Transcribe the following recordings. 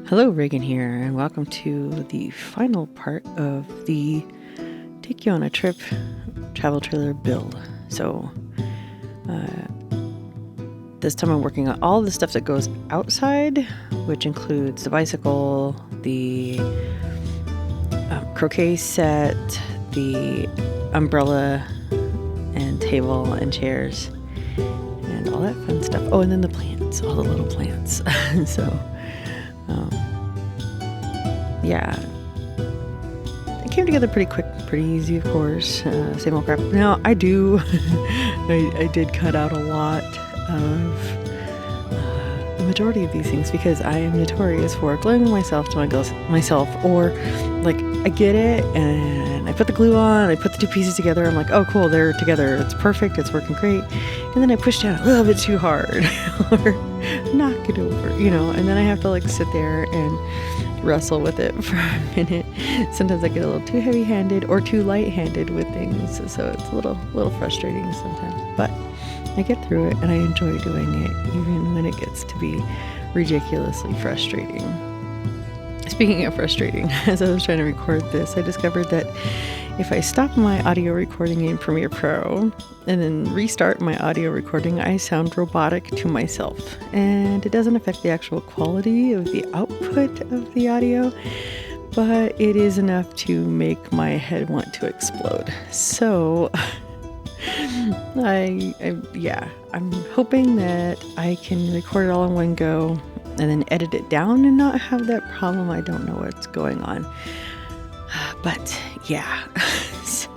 Hello, Reagan here, and welcome to the final part of the Take You on a Trip travel trailer build. So, this time I'm working on all the stuff that goes outside, which includes the bicycle, the croquet set, the umbrella and table and chairs, and all that fun stuff. Oh, and then the plants, all the little plants. Yeah, it came together pretty quick, pretty easy, of course. Same old crap. Now, I did cut out a lot of the majority of these things because I am notorious for gluing myself to myself, or like I get it and I put the glue on, I put the two pieces together, I'm like, oh cool, they're together, it's perfect, it's working great, and then I push down a little bit too hard or knock it over, and then I have to like sit there and wrestle with it for a minute. Sometimes I get a little too heavy-handed or too light-handed with things, so it's a little frustrating sometimes, but I get through it and I enjoy doing it even when it gets to be ridiculously frustrating. Speaking of frustrating, as I was trying to record this, I discovered that if I stop my audio recording in Premiere Pro and then restart my audio recording, I sound robotic to myself. And it doesn't affect the actual quality of the output of the audio, but it is enough to make my head want to explode. So I'm hoping that I can record it all in one go and then edit it down and not have that problem. I don't know what's going on. But yeah, so,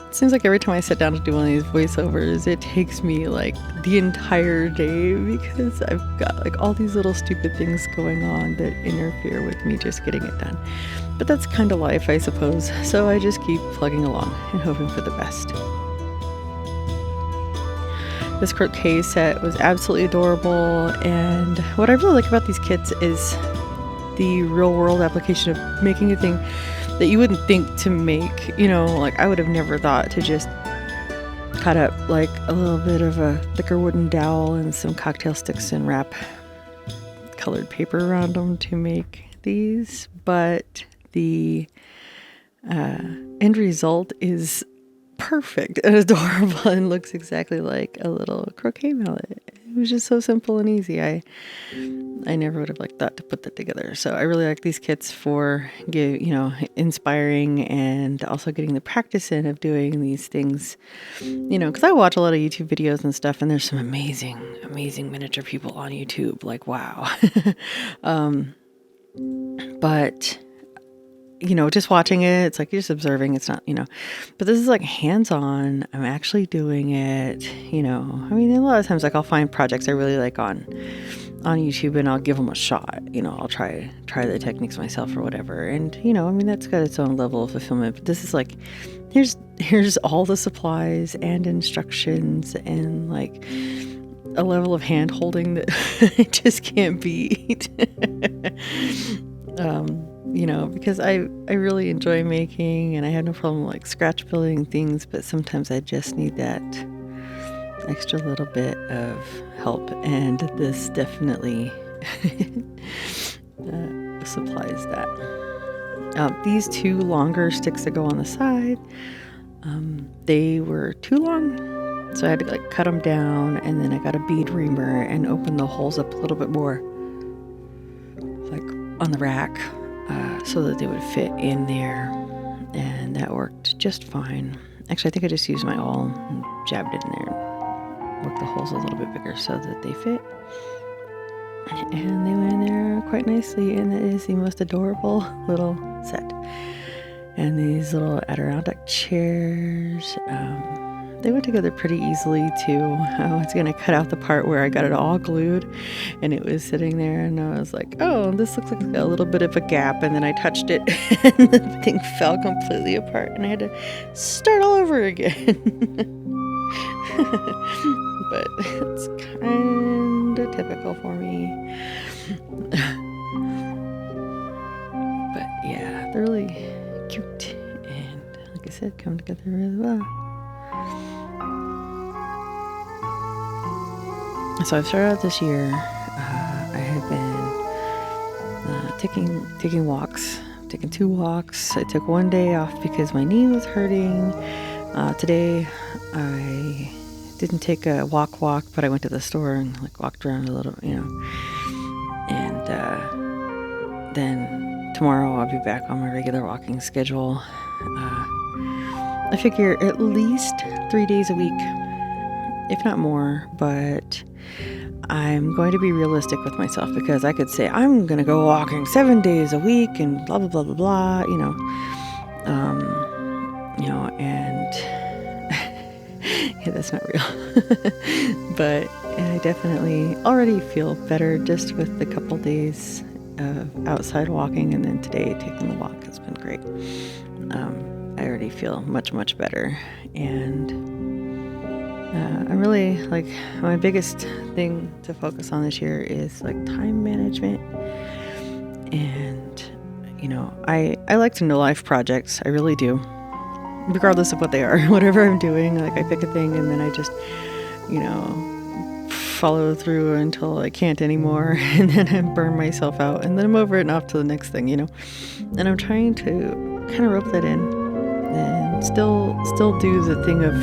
it seems like every time I sit down to do one of these voiceovers, it takes me like the entire day because I've got like all these little stupid things going on that interfere with me just getting it done. But that's kind of life, I suppose. So I just keep plugging along and hoping for the best. This croquet set was absolutely adorable, and what I really like about these kits is the real world application of making a thing that you wouldn't think to make. Like I would have never thought to just cut up like a little bit of a thicker wooden dowel and some cocktail sticks and wrap colored paper around them to make these, but the end result is perfect and adorable and looks exactly like a little croquet mallet. It was just so simple and easy. I never would have thought to put that together. So I really like these kits for inspiring and also getting the practice in of doing these things. Because I watch a lot of YouTube videos and stuff, and there's some amazing miniature people on YouTube. Like wow. But just watching it, it's like you're just observing. It's not, but this is like hands-on. I'm actually doing it, a lot of times like I'll find projects I really like on YouTube and I'll give them a shot. I'll try the techniques myself or whatever. And, that's got its own level of fulfillment. But this is like, here's all the supplies and instructions and like a level of hand holding that I just can't beat. Because I really enjoy making and I have no problem like scratch building things, but sometimes I just need that extra little bit of help, and this definitely supplies that. These two longer sticks that go on the side, they were too long, so I had to cut them down, and then I got a bead reamer and opened the holes up a little bit more, like on the rack. So that they would fit in there, and that worked just fine. Actually, I think I just used my awl and jabbed it in there and worked the holes a little bit bigger so that they fit, and they went in there quite nicely, and it is the most adorable little set. And these little Adirondack chairs, they went together pretty easily too. I was going to cut out the part where I got it all glued and it was sitting there, and I was like, oh, this looks like a little bit of a gap, and then I touched it and the thing fell completely apart and I had to start all over again. But it's kind of typical for me. But yeah, they're really cute and like I said, come together really well. So I've started out this year. I have been taking walks. I've taken 2 walks. I took one day off because my knee was hurting. Today I didn't take a walk, but I went to the store and like walked around a little, and then tomorrow I'll be back on my regular walking schedule. I figure at least 3 days a week, if not more, but I'm going to be realistic with myself, because I could say I'm going to go walking 7 days a week and blah, blah, blah, blah, blah, and yeah, that's not real. But I definitely already feel better just with the couple days of outside walking, and then today taking the walk has been great. I already feel much, much better, and I'm really, like, my biggest thing to focus on this year is like time management. And I like to know life projects. I really do, regardless of what they are. Whatever I'm doing, like, I pick a thing and then I just follow through until I can't anymore, and then I burn myself out, and then I'm over it and off to the next thing, and I'm trying to kind of rope that in and still do the thing of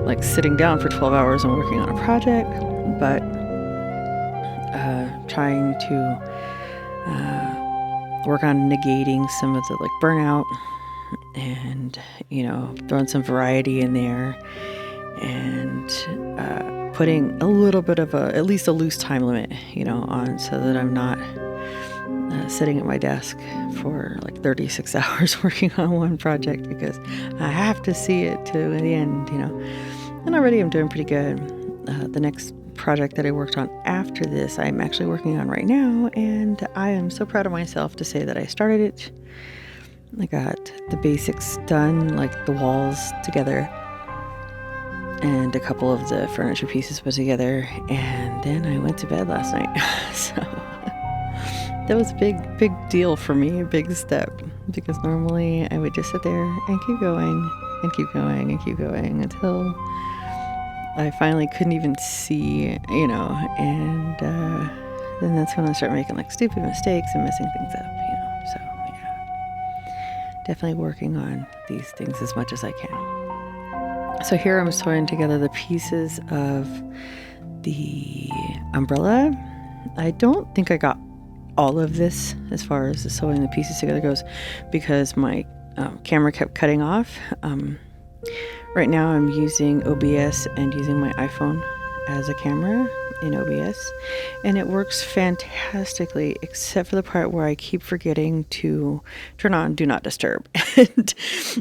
like sitting down for 12 hours and working on a project, but trying to work on negating some of the like burnout, and throwing some variety in there, and putting a little bit of at least a loose time limit on, so that I'm not sitting at my desk for like 36 hours working on one project, because I have to see it to the end, and already I'm doing pretty good. The next project that I worked on after this, I'm actually working on right now, and I am so proud of myself to say that I started it. I got the basics done, like the walls together, and a couple of the furniture pieces put together, and then I went to bed last night. So that was a big deal for me, a big step, because normally I would just sit there and keep going and keep going and keep going until I finally couldn't even see, and then that's when I start making like stupid mistakes and messing things up, so yeah, definitely working on these things as much as I can. So here I'm sewing together the pieces of the umbrella. I don't think I got all of this as far as the sewing the pieces together goes, because my camera kept cutting off. Right now I'm using OBS and using my iPhone as a camera in OBS, and it works fantastically, except for the part where I keep forgetting to turn on Do Not Disturb. And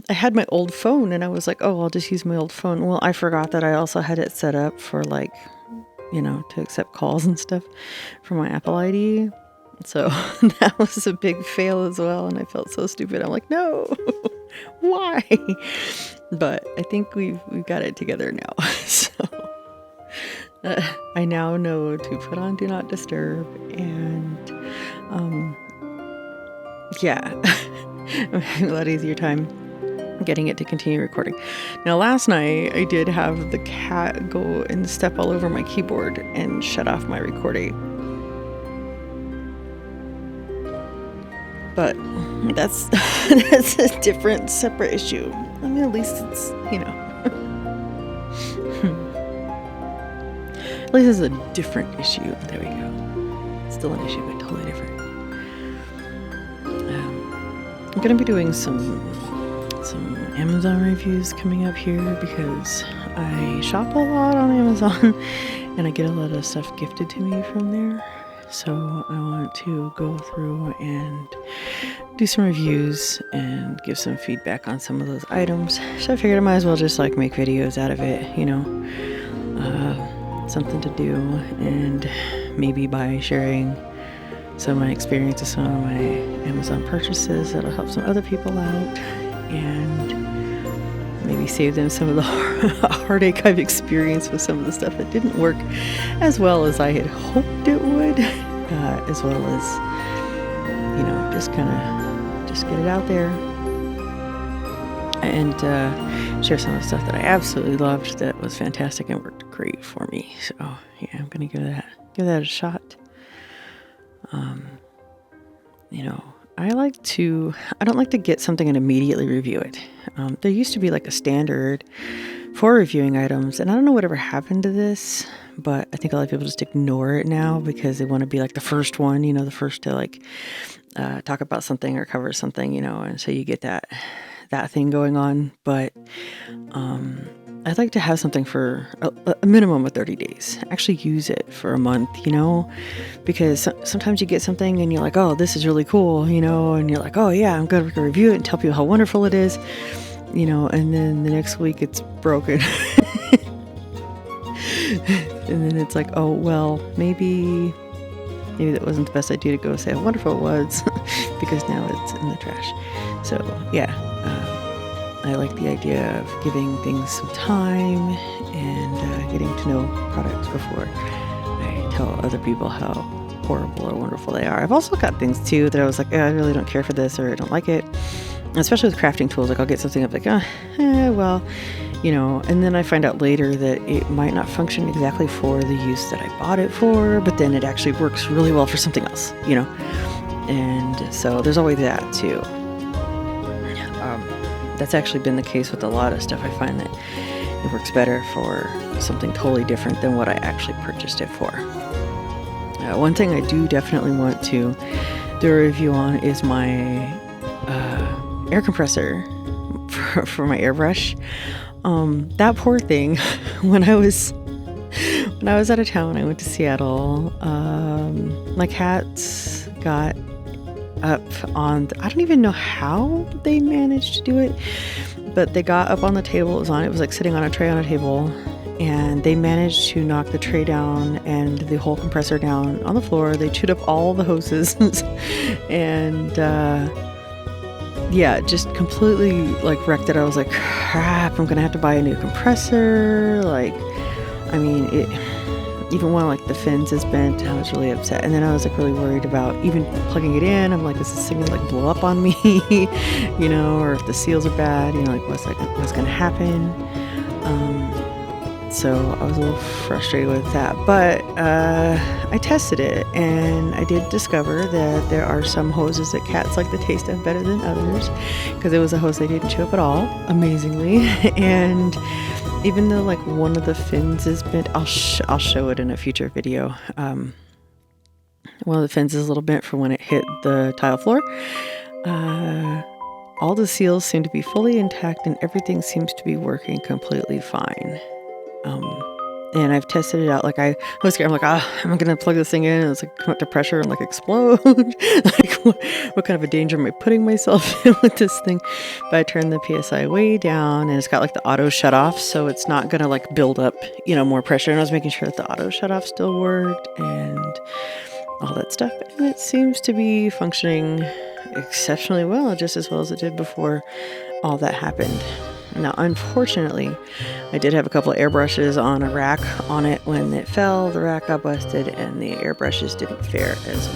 I had my old phone, and I was like, oh, I'll just use my old phone. Well, I forgot that I also had it set up for like, to accept calls and stuff from my Apple ID. So that was a big fail as well, and I felt so stupid. I'm like, no, why? But I think we've got it together now. So I now know to put on Do Not Disturb, and yeah, I'm having a lot easier time getting it to continue recording. Now, last night I did have the cat go and step all over my keyboard and shut off my recording. But that's a different, separate issue. I mean, at least it's, at least it's a different issue. There we go. Still an issue, but totally different. I'm going to be doing some Amazon reviews coming up here, because I shop a lot on Amazon and I get a lot of stuff gifted to me from there. So I want to go through and do some reviews and give some feedback on some of those items. So I figured I might as well just like make videos out of it, something to do, and maybe by sharing some of my experience with some of my Amazon purchases, that'll help some other people out, and maybe save them some of the heartache I've experienced with some of the stuff that didn't work as well as I had hoped it would, as well as, just get it out there and share some of the stuff that I absolutely loved, that was fantastic and worked great for me. So yeah, I'm gonna give that a shot. I don't like to get something and immediately review it. There used to be like a standard for reviewing items, and I don't know whatever happened to this, but I think a lot of people just ignore it now because they want to be like the first one, the first to like talk about something or cover something, and so you get that thing going on. But I'd like to have something for a minimum of 30 days. Actually use it for a month, because sometimes you get something and you're like, oh, this is really cool, and you're like, oh yeah, I'm going to review it and tell people how wonderful it is, and then the next week it's broken. And then it's like, oh, well, maybe that wasn't the best idea to go say how wonderful it was because now it's in the trash. So yeah, I like the idea of giving things some time and getting to know products before I tell other people how horrible or wonderful they are. I've also got things too that I was like, I really don't care for this or I don't like it. Especially with crafting tools, like I'll get something up like, well, and then I find out later that it might not function exactly for the use that I bought it for, but then it actually works really well for something else, and so there's always that too. That's actually been the case with a lot of stuff. I find that it works better for something totally different than what I actually purchased it for. One thing I do definitely want to do a review on is my air compressor for my airbrush. That poor thing, when I was out of town, I went to Seattle, my cats got up on, I don't even know how they managed to do it, but they got up on the table it was like sitting on a tray on a table, and they managed to knock the tray down and the whole compressor down on the floor. They chewed up all the hoses and yeah, just completely like wrecked it. I was like, crap, I'm gonna have to buy a new compressor. Even when like the fins is bent, I was really upset. And then I was like really worried about even plugging it in. I'm like, is this thing gonna like blow up on me? Or if the seals are bad, what's gonna happen? So I was a little frustrated with that, but I tested it and I did discover that there are some hoses that cats like the taste of better than others, because it was a hose they didn't chew up at all, amazingly. And even though like one of the fins is bent, I'll show it in a future video. One of the fins is a little bent from when it hit the tile floor. All the seals seem to be fully intact and everything seems to be working completely fine. And I've tested it out. Like I was scared. I'm like, am I going to plug this thing in and it's like come up to pressure and like explode? Like what kind of a danger am I putting myself in with this thing? But I turned the PSI way down and it's got like the auto shut off. So it's not going to like build up, more pressure. And I was making sure that the auto shut off still worked and all that stuff. And it seems to be functioning exceptionally well, just as well as it did before all that happened. Now, unfortunately, I did have a couple of airbrushes on a rack on it when it fell. The rack got busted and the airbrushes didn't fare as